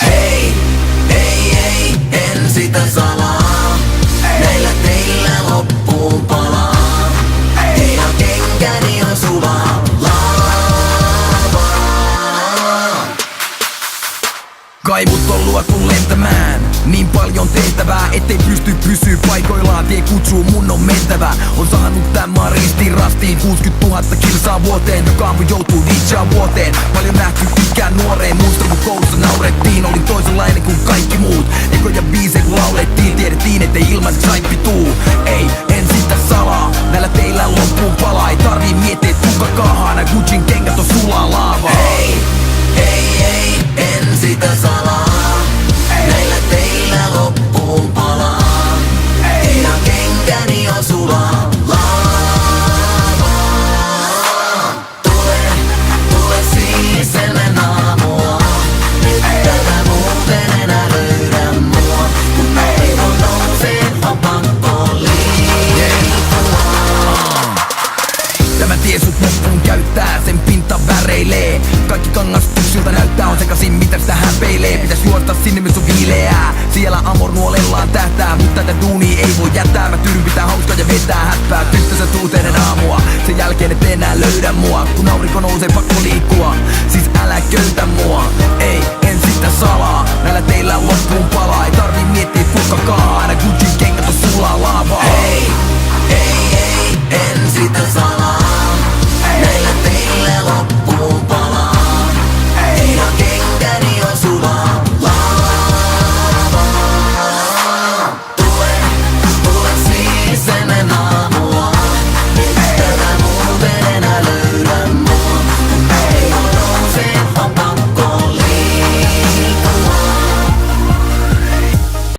Ei, en sitä salaa. Näillä teillä loppuun palaa. Teidän kenkäni on suvaa lavaa. Kaivut on luotu lentämään. Niin paljon tehtävää, ettei pysty pysyä paikoillaan. Tie kutsuu, mun on mentävä. On saanut tän maan ristiin rastiin 60 000 kilsaa vuoteen. Joka aamu joutuu DJ:ään vuoteen. Paljon nähty pitkään nuoreen. Muistan kun koulussa naurettiin. Olin toisenlainen kuin kaikki muut. Ekoja biisejä kun laulettiin. Tiedettiin ettei ilman saippi tuu. Ei, en sitä salaa. Näillä teillä loppuun palaa. Ei tarvii miettiä kuka kaahaa. Nää Gucciin kengät on sulaa laavaa. Ei, en sitä salaa. Näillä teillä loppuun palaa. Teidän kenkäni on sulaa lavaa. Tule siis ennen aamua. Nyt tätä muuten enää löydä mua. Kun päivä nousee on pakko liikkua. Tämä tie sut loppuun käyttää, sen pinta väreilee. Kaikki kangastuksilta näyttää, on sekasin mitä sitä häpeilee. Pitäis juosta sinne missä on viileää. Siellä amor nuolellaan tähtää, mutta tätä duunia ei voi jättää. Mä tyydyn pitää hauskaa ja vetää häppää. Tyttö sä tuut ennen aamua, sen jälkeen et enää löydä mua. Kun aurinko nousee pakko liikkua, siis älä köytä mua.